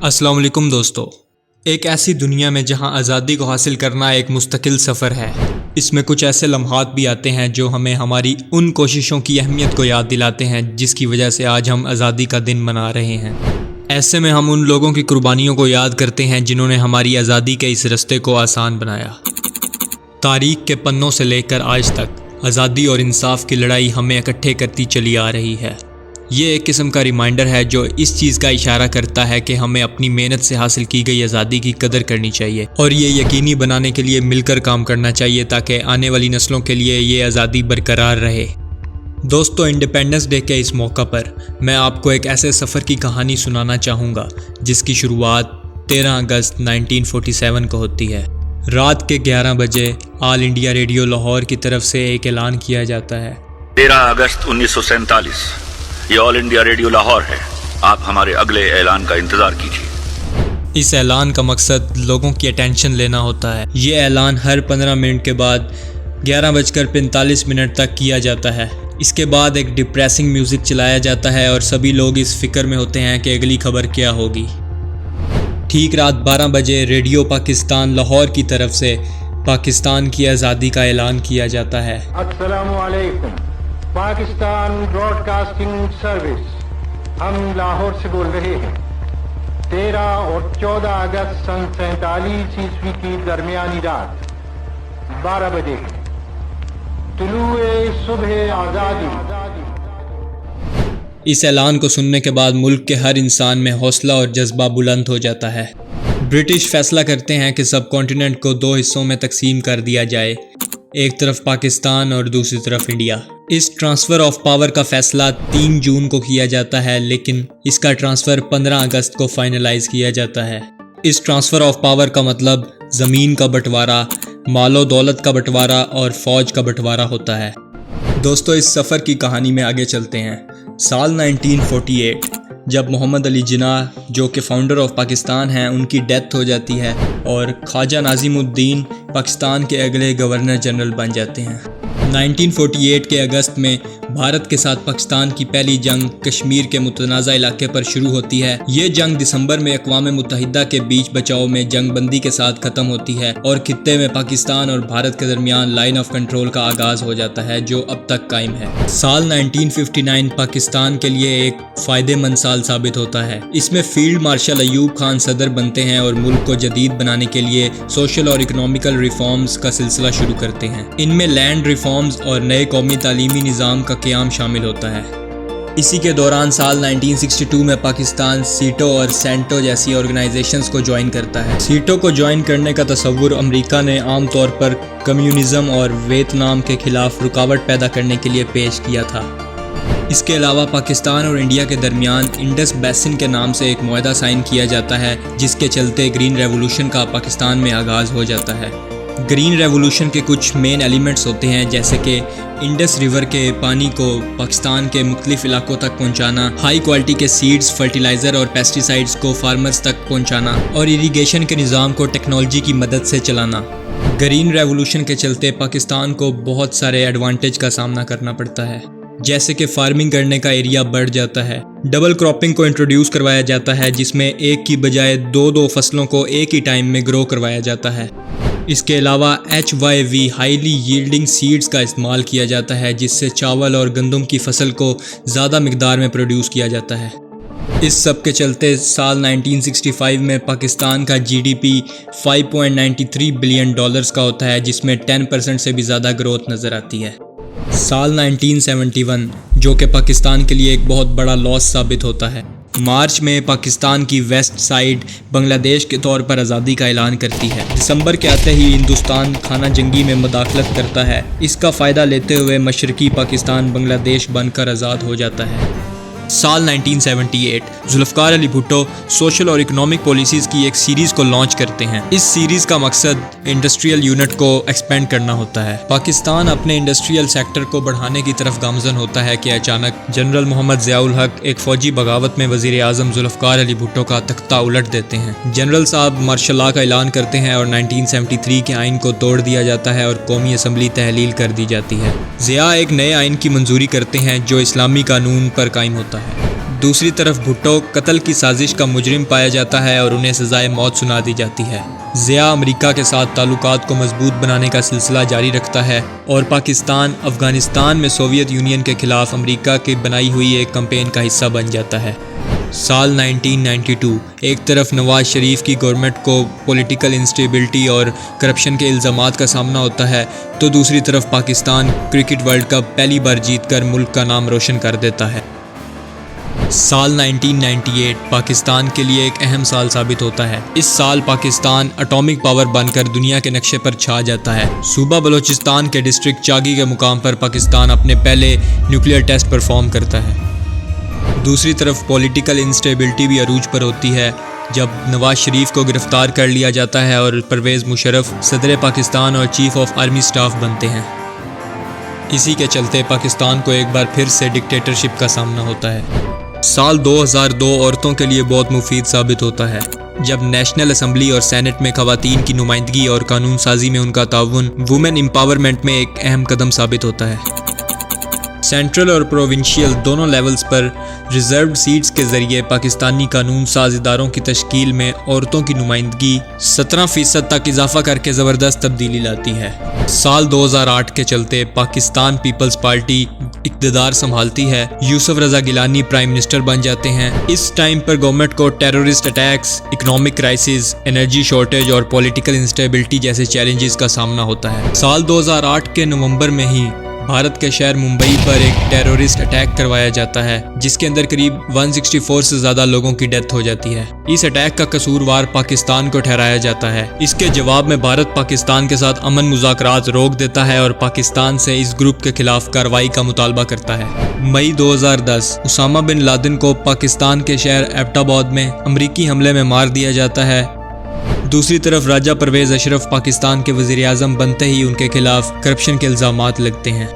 अस्सलाम वालेकुम दोस्तों। एक ऐसी दुनिया में जहां आज़ादी को हासिल करना एक मुस्तकिल सफ़र है, इसमें कुछ ऐसे लम्हात भी आते हैं जो हमें हमारी उन कोशिशों की अहमियत को याद दिलाते हैं जिसकी वजह से आज हम आज़ादी का दिन मना रहे हैं। ऐसे में हम उन लोगों की कुर्बानियों को याद करते हैं जिन्होंने हमारी आज़ादी के इस रास्ते को आसान बनाया। तारीख़ के पन्नों से लेकर आज तक आज़ादी और इंसाफ की लड़ाई हमें इकट्ठे करती चली आ रही है। ये एक किस्म का रिमाइंडर है जो इस चीज़ का इशारा करता है कि हमें अपनी मेहनत से हासिल की गई आज़ादी की कदर करनी चाहिए और ये यकीनी बनाने के लिए मिलकर काम करना चाहिए ताकि आने वाली नस्लों के लिए ये आज़ादी बरकरार रहे। दोस्तों, इंडिपेंडेंस डे के इस मौका पर मैं आपको एक ऐसे सफ़र की कहानी सुनाना चाहूँगा जिसकी शुरुआत 13 अगस्त 1947 को होती है। रात के 11 बजे ऑल इंडिया रेडियो लाहौर की तरफ से एक ऐलान किया जाता है। 13 अगस्त 1947, ये ऑल इंडिया रेडियो लाहौर है। आप हमारे अगले ऐलान का इंतज़ार कीजिए। इस ऐलान का मकसद लोगों की अटेंशन लेना होता है। ये ऐलान हर 15 मिनट के बाद 11:45 तक किया जाता है। इसके बाद एक डिप्रेसिंग म्यूज़िक चलाया जाता है और सभी लोग इस फिक्र में होते हैं कि अगली खबर क्या होगी। ठीक रात 12 बजे रेडियो पाकिस्तान लाहौर की तरफ से पाकिस्तान की आज़ादी का ऐलान किया जाता है। अस्सलामु अलैकुम। पाकिस्तान ब्रॉडकास्टिंग सर्विस, हम लाहौर से बोल रहे हैं। 13 और 14 अगस्त सन 47 ईस्वी की दरमियानी रात 12 बजे तुलूए सुबह आज़ादी। इस ऐलान को सुनने के बाद मुल्क के हर इंसान में हौसला और जज्बा बुलंद हो जाता है। ब्रिटिश फैसला करते हैं कि सब कॉन्टिनेंट को 2 हिस्सों में तकसीम कर दिया जाए, एक तरफ पाकिस्तान और दूसरी तरफ इंडिया। इस ट्रांसफ़र ऑफ पावर का फ़ैसला 3 जून को किया जाता है, लेकिन इसका ट्रांसफ़र 15 अगस्त को फाइनलाइज किया जाता है। इस ट्रांसफ़र ऑफ पावर का मतलब ज़मीन का बंटवारा, मालो दौलत का बंटवारा और फ़ौज का बंटवारा होता है। दोस्तों, इस सफ़र की कहानी में आगे चलते हैं। साल 1948 जब मोहम्मद अली जिन्नाह, जो कि फाउंडर ऑफ पाकिस्तान हैं, उनकी डेथ हो जाती है और ख्वाजा नाज़िमुद्दीन पाकिस्तान के अगले गवर्नर जनरल बन जाते हैं। 1948 के अगस्त में भारत के साथ पाकिस्तान की पहली जंग कश्मीर के मुतनाज़ा इलाके पर शुरू होती है। ये जंग दिसंबर में अक़वाम मुत्तहिदा के बीच बचाव में जंग बंदी के साथ ख़त्म होती है और खित्ते में पाकिस्तान और भारत के दरमियान लाइन ऑफ कंट्रोल का आगाज़ हो जाता है जो अब तक कायम है। साल 1959 पाकिस्तान के लिए एक फ़ायदेमंद साल साबित होता है। इसमें फील्ड मार्शल अयूब खान सदर बनते हैं और मुल्क को जदीद बनाने के लिए सोशल और इकनॉमिकल रिफॉर्म्स का सिलसिला शुरू करते हैं। इनमें लैंड रिफॉर्म्स और नए कौमी तालीमी निज़ाम का क़याम शामिल होता है। इसी के दौरान साल 1962 में पाकिस्तान सीटो और सेंटो जैसी ऑर्गेनाइजेशंस को ज्वाइन करता है। सीटो को ज्वाइन करने का तसव्वुर अमेरिका ने आम तौर पर कम्युनिज़म और वियतनाम के खिलाफ रुकावट पैदा करने के लिए पेश किया था। इसके अलावा पाकिस्तान और इंडिया के दरमियान इंडस बेसिन के नाम से एक मुआहदा साइन किया जाता है, जिसके चलते ग्रीन रेवोल्यूशन का पाकिस्तान में आगाज़ हो जाता है। ग्रीन रेवोल्यूशन के कुछ मेन एलिमेंट्स होते हैं, जैसे कि इंडस रिवर के पानी को पाकिस्तान के मुख्तलिफ इलाकों तक पहुंचाना, हाई क्वालिटी के सीड्स, फर्टिलाइज़र और पेस्टिसाइड्स को फार्मर्स तक पहुंचाना और इरिगेशन के निज़ाम को टेक्नोलॉजी की मदद से चलाना। ग्रीन रेवोल्यूशन के चलते पाकिस्तान को बहुत सारे एडवांटेज का सामना करना पड़ता है, जैसे कि फार्मिंग करने का एरिया बढ़ जाता है। डबल क्रॉपिंग को इंट्रोड्यूस करवाया जाता है, जिसमें एक की बजाय 2 फसलों को एक ही टाइम में ग्रो करवाया जाता है। इसके अलावा HYV हाईली यील्डिंग सीड्स का इस्तेमाल किया जाता है, जिससे चावल और गंदम की फसल को ज़्यादा मिकदार में प्रोड्यूस किया जाता है। इस सब के चलते साल 1965 में पाकिस्तान का GDP $5.93 बिलियन का होता है, जिसमें 10% से भी ज़्यादा ग्रोथ नज़र आती है। साल 1971 जो कि पाकिस्तान के लिए एक बहुत बड़ा लॉस साबित होता है। मार्च में पाकिस्तान की वेस्ट साइड बांग्लादेश के तौर पर आज़ादी का ऐलान करती है। दिसंबर के आते ही हिंदुस्तान खाना जंगी में मुदाखलत करता है। इसका फ़ायदा लेते हुए मशरकी पाकिस्तान बांग्लादेश बनकर आज़ाद हो जाता है। साल 1978 जुल्फ़िकार अली भुट्टो सोशल और इकोनॉमिक पॉलिसीज़ की एक सीरीज़ को लॉन्च करते हैं। इस सीरीज़ का मकसद इंडस्ट्रियल यूनिट को एक्सपेंड करना होता है। पाकिस्तान अपने इंडस्ट्रियल सेक्टर को बढ़ाने की तरफ गामज़न होता है कि अचानक जनरल मोहम्मद ज़ियाउल हक एक फ़ौजी बगावत में वज़ीर आज़म जुल्फ़िकार अली भुट्टो का तख्ता उलट देते हैं। जनरल साहब मार्शल लॉ का ऐलान करते हैं और 1973 के आइन को तोड़ दिया जाता है और कौमी असम्बली तहलील कर दी जाती है। ज़िया एक नए आइन की मंजूरी करते हैं जो इस्लामी कानून पर कायम होता है। दूसरी तरफ भुट्टो कत्ल की साजिश का मुजरिम पाया जाता है और उन्हें सजाए मौत सुना दी जाती है। ज़िया अमेरिका के साथ ताल्लुकात को मजबूत बनाने का सिलसिला जारी रखता है और पाकिस्तान अफ़गानिस्तान में सोवियत यूनियन के खिलाफ अमेरिका की बनाई हुई एक कैंपेन का हिस्सा बन जाता है। साल 1992 एक तरफ नवाज शरीफ की गवर्नमेंट को पॉलिटिकल इंस्टेबिलिटी और करप्शन के इल्ज़ामात का सामना होता है, तो दूसरी तरफ पाकिस्तान क्रिकेट वर्ल्ड कप पहली बार जीतकर मुल्क का नाम रोशन कर देता है। साल 1998 पाकिस्तान के लिए एक अहम साल साबित होता है। इस साल पाकिस्तान एटॉमिक पावर बनकर दुनिया के नक्शे पर छा जाता है। सूबा बलूचिस्तान के डिस्ट्रिक्ट चागी के मुकाम पर पाकिस्तान अपने पहले न्यूक्लियर टेस्ट परफॉर्म करता है। दूसरी तरफ पॉलिटिकल इंस्टेबिलिटी भी अरूज पर होती है जब नवाज शरीफ को गिरफ्तार कर लिया जाता है और परवेज़ मुशर्रफ सदर पाकिस्तान और चीफ ऑफ आर्मी स्टाफ बनते हैं। इसी के चलते पाकिस्तान को एक बार फिर से डिक्टेटरशिप का सामना होता है। साल 2002 औरतों के लिए बहुत मुफीद साबित होता है जब नेशनल असम्बली और सेनेट में ख़वातीन की नुमाइंदगी और कानून साजी में उनका ताउन वुमेन एम्पावरमेंट में एक अहम कदम साबित होता है। सेंट्रल और प्रोविंशियल दोनों लेवल्स पर रिजर्व्ड सीट्स के ज़रिए पाकिस्तानी कानून साज इदारों की तश्कील में औरतों की नुमाइंदगी 17% तक इजाफा करके ज़बरदस्त तब्दीली लाती है। साल 2008 के चलते पाकिस्तान पीपल्स पार्टी इक़्तिदार संभालती है। यूसुफ रज़ा गिलानी प्राइम मिनिस्टर बन जाते हैं। इस टाइम पर गवर्नमेंट को terrorist attacks, economic crisis, energy shortage और पॉलिटिकल इंस्टेबिलिटी जैसे चैलेंजेस का सामना होता है। साल 2008 के नवंबर में ही भारत के शहर मुंबई पर एक टेररिस्ट अटैक करवाया जाता है जिसके अंदर करीब 164 से ज़्यादा लोगों की डेथ हो जाती है। इस अटैक का कसूरवार पाकिस्तान को ठहराया जाता है। इसके जवाब में भारत पाकिस्तान के साथ अमन मुज़ाकरात रोक देता है और पाकिस्तान से इस ग्रुप के खिलाफ कार्रवाई का मुतालबा करता है। मई 2010 उसामा बिन लादेन को पाकिस्तान के शहर एबटाबाद में अमरीकी हमले में मार दिया जाता है। दूसरी तरफ राजा परवेज़ अशरफ पाकिस्तान के वज़ीर आज़म बनते ही उनके खिलाफ करप्शन के इल्ज़ामात लगते हैं।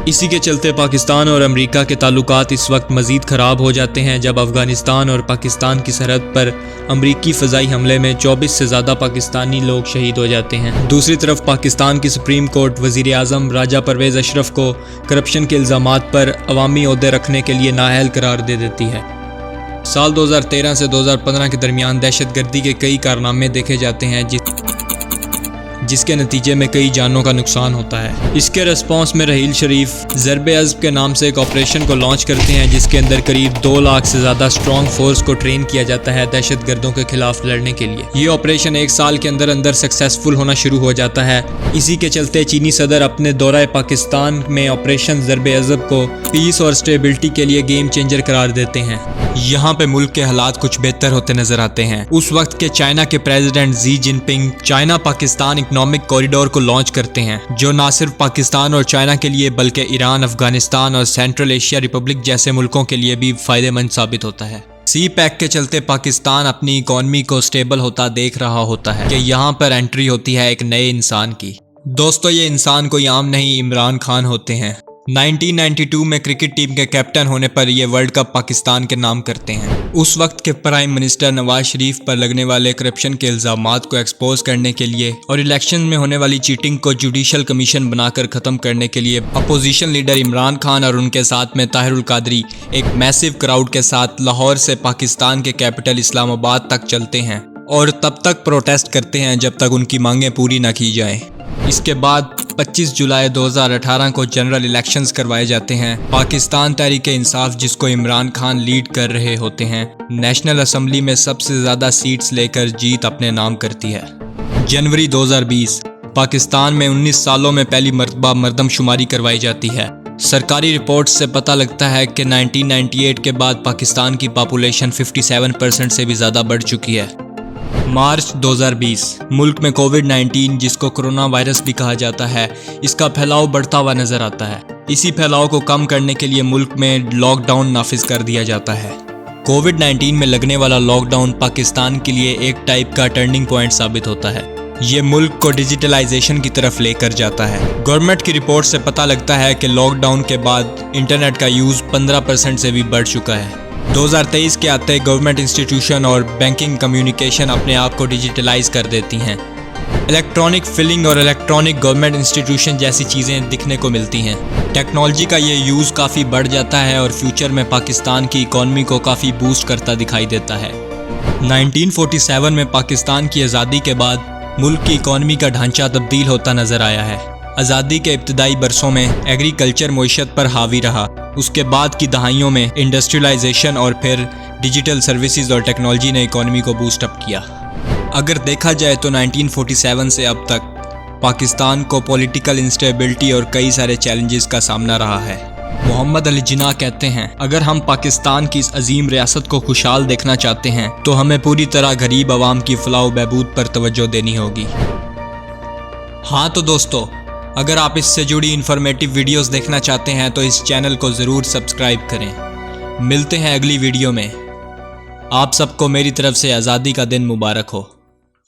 इसी के चलते पाकिस्तान और अमेरिका के ताल्लुकात इस वक्त मज़ीद ख़राब हो जाते हैं जब अफ़गानिस्तान और पाकिस्तान की सरहद पर अमरीकी फ़ज़ाई हमले में 24 से ज़्यादा पाकिस्तानी लोग शहीद हो जाते हैं। दूसरी तरफ पाकिस्तान की सुप्रीम कोर्ट वज़ीर आज़म राजा परवेज़ अशरफ को करप्शन के इल्ज़ामात पर अवामी ओहदे रखने के लिए नाअहल करार दे देती है। साल 2013 से 2015 के दरमियान दहशतगर्दी के कई कारनामे देखे जाते हैं जिसके नतीजे में कई जानों का नुकसान होता है। इसके रिस्पॉन्स में रहील शरीफ ज़रब-ए-अज़ब के नाम से एक ऑपरेशन को लॉन्च करते हैं जिसके अंदर करीब 2 लाख से ज़्यादा स्ट्रॉन्ग फोर्स को ट्रेन किया जाता है दहशतगर्दों के खिलाफ लड़ने के लिए। ये ऑपरेशन 1 साल के अंदर अंदर सक्सेसफुल होना शुरू हो जाता है। इसी के चलते चीनी सदर अपने दौरा पाकिस्तान में ऑपरेशन ज़रब-ए-अज़ब को पीस और स्टेबिलिटी के लिए गेम चेंजर करार देते हैं। यहाँ पे मुल्क के हालात कुछ बेहतर होते नजर आते हैं। उस वक्त के चाइना के president Xi Jinping China Pakistan economic corridor को लॉन्च करते हैं जो न सिर्फ पाकिस्तान और चाइना के लिए बल्कि ईरान, अफगानिस्तान और सेंट्रल एशिया रिपब्लिक जैसे मुल्कों के लिए भी फायदेमंद साबित होता है। सी पैक के चलते पाकिस्तान अपनी इकॉनमी को स्टेबल होता देख रहा होता है कि यहाँ पर एंट्री होती है एक नए इंसान की। दोस्तों, ये इंसान कोई आम नहीं इमरान खान होते हैं। 1992 में क्रिकेट टीम के कैप्टन होने पर ये वर्ल्ड कप पाकिस्तान के नाम करते हैं। उस वक्त के प्राइम मिनिस्टर नवाज शरीफ पर लगने वाले करप्शन के इल्ज़ामात को एक्सपोज करने के लिए और इलेक्शन में होने वाली चीटिंग को जुडिशल कमीशन बनाकर ख़त्म करने के लिए अपोजिशन लीडर इमरान खान और उनके साथ में ताहिरुल कादरी एक मैसिव क्राउड के साथ लाहौर से पाकिस्तान के कैपिटल इस्लामाबाद तक चलते हैं और तब तक प्रोटेस्ट करते हैं जब तक उनकी मांगें पूरी न की जाएं। इसके बाद 25 जुलाई 2018 को जनरल इलेक्शंस करवाए जाते हैं। पाकिस्तान तहरीक-ए-इंसाफ, जिसको इमरान खान लीड कर रहे होते हैं, नेशनल असम्बली में सबसे ज़्यादा सीट्स लेकर जीत अपने नाम करती है। जनवरी 2020 पाकिस्तान में 19 सालों में पहली मरतबा मर्दमशुमारी करवाई जाती है। सरकारी रिपोर्ट्स से पता लगता है कि 1998 के बाद पाकिस्तान की पॉपुलेशन 57% से भी ज़्यादा बढ़ चुकी है। मार्च 2020 मुल्क में कोविड-19, जिसको कोरोना वायरस भी कहा जाता है, इसका फैलाव बढ़ता हुआ नजर आता है। इसी फैलाव को कम करने के लिए मुल्क में लॉकडाउन नाफिज कर दिया जाता है। कोविड-19 में लगने वाला लॉकडाउन पाकिस्तान के लिए एक टाइप का टर्निंग पॉइंट साबित होता है। ये मुल्क को डिजिटलाइजेशन की तरफ लेकर जाता है। गवर्नमेंट की रिपोर्ट से पता लगता है कि लॉकडाउन के बाद इंटरनेट का यूज़ 15% से भी बढ़ चुका है। 2023 के आते गवर्नमेंट इंस्टीट्यूशन और बैंकिंग कम्युनिकेशन अपने आप को डिजिटलाइज कर देती हैं। الیکٹرانک فلنگ اور الیکٹرانک گورنمنٹ انسٹیٹیوشن جیسی چیزیں دکھنے کو ملتی ہیں۔ ٹیکنالوجی کا یہ یوز کافی بڑھ جاتا ہے اور فیوچر میں پاکستان کی اکانومی کو کافی بوسٹ کرتا دکھائی دیتا ہے۔ 1947 میں پاکستان کی آزادی کے بعد ملک کی اکانومی کا ڈھانچہ تبدیل ہوتا نظر آیا ہے۔ آزادی کے ابتدائی برسوں میں ایگریکلچر معیشت پر حاوی رہا، اس کے بعد کی دہائیوں میں انڈسٹریلائزیشن اور پھر ڈیجیٹل سروسز اور ٹیکنالوجی نے اکانومی کو بوسٹ اپ کیا۔ اگر دیکھا جائے تو 1947 سے اب تک پاکستان کو پولیٹیکل انسٹیبلٹی اور کئی سارے چیلنجز کا سامنا رہا ہے۔ محمد علی جناح کہتے ہیں، اگر ہم پاکستان کی اس عظیم ریاست کو خوشحال دیکھنا چاہتے ہیں تو ہمیں پوری طرح غریب عوام کی فلاح و بہبود پر توجہ دینی ہوگی۔ ہاں تو دوستو، اگر آپ اس سے جڑی انفارمیٹیو ویڈیوز دیکھنا چاہتے ہیں تو اس چینل کو ضرور سبسکرائب کریں۔ ملتے ہیں اگلی ویڈیو میں۔ آپ سب کو میری طرف سے آزادی کا دن مبارک ہو۔